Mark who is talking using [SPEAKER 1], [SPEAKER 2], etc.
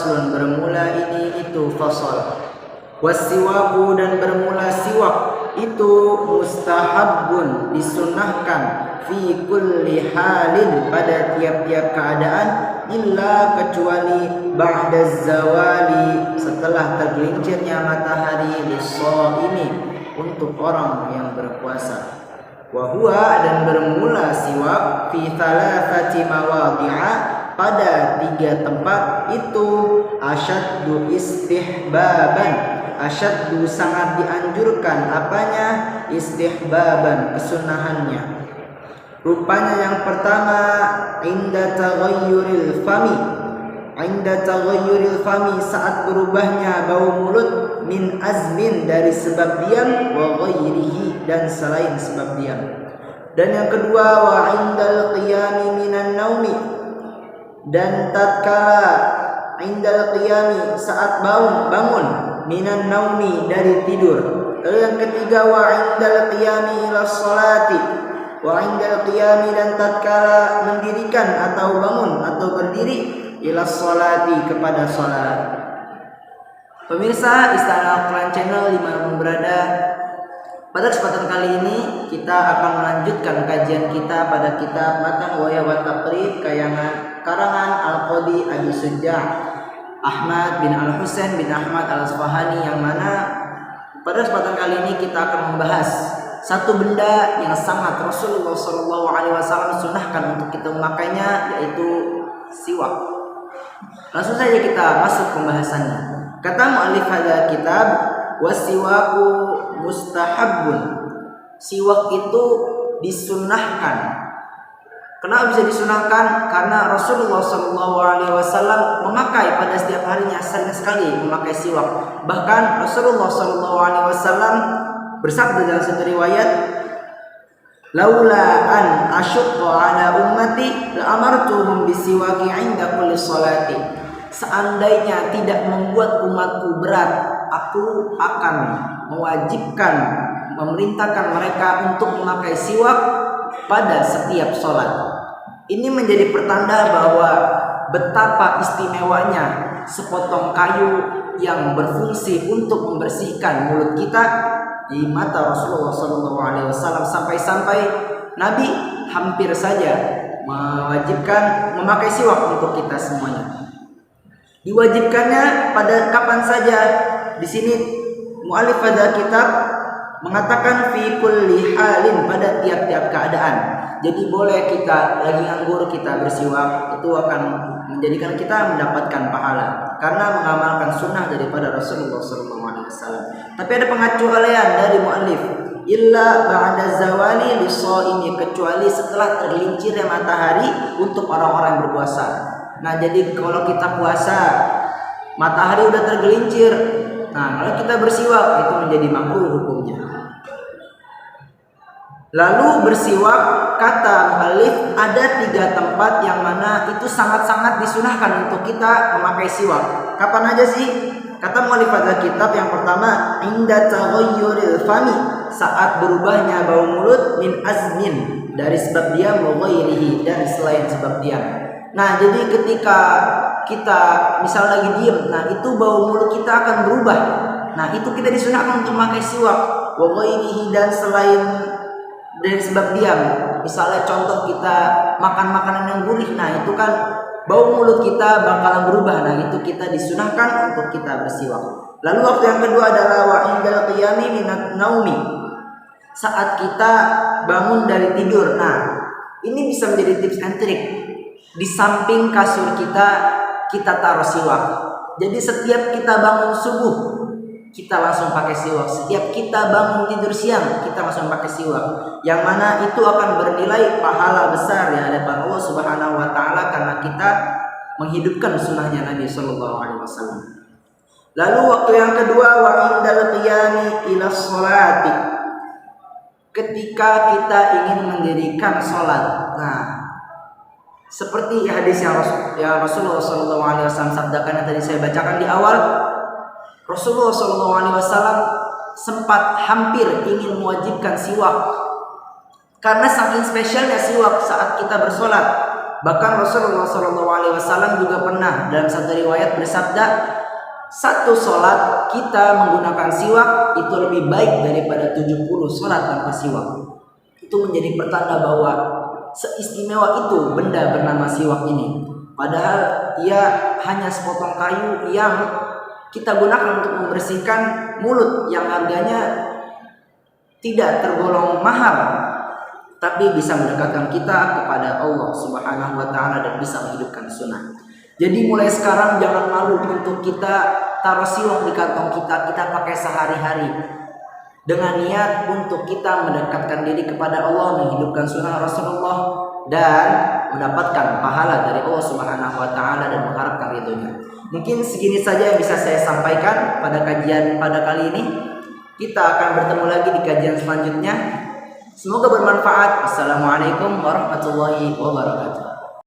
[SPEAKER 1] faslun, bermula ini itu fasal. Wasiwaku, dan bermula siwak itu mustahabun, disunahkan, fi kulli halin, pada tiap-tiap keadaan, illa kecuali ba'da zawali, setelah tergelincirnya matahari, lis-shaimi, untuk orang yang berpuasa. Wa huwa, dan bermula siwak, fi thalathati mawadhi'a, pada 3 tempat itu, asyaddu istihbaban, asyaddu sangat dianjurkan, apanya? Istihbaban, kesunahannya. Rupanya yang pertama, inda taghayyuril fami, inda taghayyuril fami, saat berubahnya bau mulut, min azmin, dari sebab diam, wa ghairihi, dan selain sebab diam. Dan yang kedua, wa indal qiyami minan naumi, dan tatkala indal qiyami, saat bangun minan naumi, dari tidur. Lalu yang ketiga, wa indal qiyami ila sholati, wa indal qiyami, dan tatkala mendirikan atau bangun atau berdiri, ila sholati, kepada sholat. Pemirsa Istana Al-Quran Channel dimanapun berada, pada kesempatan kali ini kita akan melanjutkan kajian kita pada kitab Matan Waya wa Taqrib karangan Al-Qadi Abi Sujah Ahmad bin Al-Husain bin Ahmad Al-Asfahani, yang mana pada kesempatan kali ini kita akan membahas satu benda yang sangat Rasulullah SAW sunahkan untuk kita memakainya, yaitu siwak. Langsung saja kita masuk pembahasannya. Kata mu'allif hadzal kitab, wasiwaku mustahabun, siwak itu disunahkan. Kenapa bisa disunahkan? Karena Rasulullah SAW memakai pada setiap harinya, sering sekali memakai siwak. Bahkan Rasulullah SAW bersabda dalam satu riwayat, laula an asyqa ala ummati la amartuhum bisiwaki 'inda kulli sholati. Seandainya tidak membuat umatku berat, aku akan mewajibkan, memerintahkan mereka untuk memakai siwak pada setiap sholat. Ini menjadi pertanda bahwa betapa istimewanya sepotong kayu yang berfungsi untuk membersihkan mulut kita di mata Rasulullah SAW, sampai-sampai Nabi hampir saja mewajibkan memakai siwak untuk kita semuanya. Diwajibkannya pada kapan saja? Di sini mu'allif pada kitab mengatakan fi kulli halin, pada tiap-tiap keadaan. Jadi boleh kita lagi nganggur kita bersiwak, itu akan menjadikan kita mendapatkan pahala karena mengamalkan sunnah daripada Rasulullah SAW. Tapi ada pengecualian dari mu'allif, illa ba'da zawali lis-shaimi, kecuali setelah tergelincirnya matahari untuk orang-orang yang berpuasa. Nah, jadi kalau kita puasa matahari udah tergelincir, nah kalau kita bersiwak itu menjadi makruh hukumnya. Lalu bersiwak, kata mu'allif, ada 3 tempat yang mana itu sangat-sangat disunahkan untuk kita memakai siwak. Kapan aja sih? Kata mu'allif pada kitab, yang pertama, inda taghayyuril fami, saat berubahnya bau mulut, min azmin, dari sebab diam, wa ghairihi, dan selain sebab diam. Nah, jadi ketika kita misal lagi diam, nah itu bau mulut kita akan berubah. Nah, itu kita disunahkan untuk memakai siwak, wa ghairihi, dan selain dari sebab diam. Misalnya contoh kita makan makanan yang gurih, nah itu kan bau mulut kita bakalan berubah. Nah, itu kita disunahkan untuk kita bersiwak. Lalu waktu yang kedua adalah wa indal qiyami minat naumi, saat kita bangun dari tidur. Nah, ini bisa menjadi tips and trick. Di samping kasur kita taruh siwak. Jadi setiap kita bangun subuh, kita langsung pakai siwak. Setiap kita bangun tidur siang, kita langsung pakai siwak. Yang mana itu akan bernilai pahala besar di hadapan Allah Subhanahu wa taala karena kita menghidupkan sunnahnya Nabi sallallahu alaihi wasallam. Lalu waktu yang kedua, wa indal qiyami ila sholati, ketika kita ingin mendirikan sholat. Nah, seperti hadis yang Rasulullah SAW sabdakan yang tadi saya bacakan di awal, Rasulullah SAW sempat hampir ingin mewajibkan siwak karena saking spesialnya siwak saat kita bersolat. Bahkan Rasulullah SAW juga pernah dalam satu riwayat bersabda, satu sholat kita menggunakan siwak itu lebih baik daripada 70 sholat tanpa siwak. Itu menjadi pertanda bahwa seistimewa itu benda bernama siwak ini. Padahal ia hanya sepotong kayu yang kita gunakan untuk membersihkan mulut yang harganya tidak tergolong mahal, tapi bisa mendekatkan kita kepada Allah Subhanahu wa taala dan bisa menghidupkan sunnah. Jadi mulai sekarang jangan malu untuk kita taruh siwak di kantong kita pakai sehari-hari. Dengan niat untuk kita mendekatkan diri kepada Allah, menghidupkan sunnah Rasulullah dan mendapatkan pahala dari Allah Subhanahu wa taala dan mengharapkan ridhonya. Mungkin segini saja yang bisa saya sampaikan pada kajian pada kali ini. Kita akan bertemu lagi di kajian selanjutnya. Semoga bermanfaat. Assalamualaikum warahmatullahi wabarakatuh.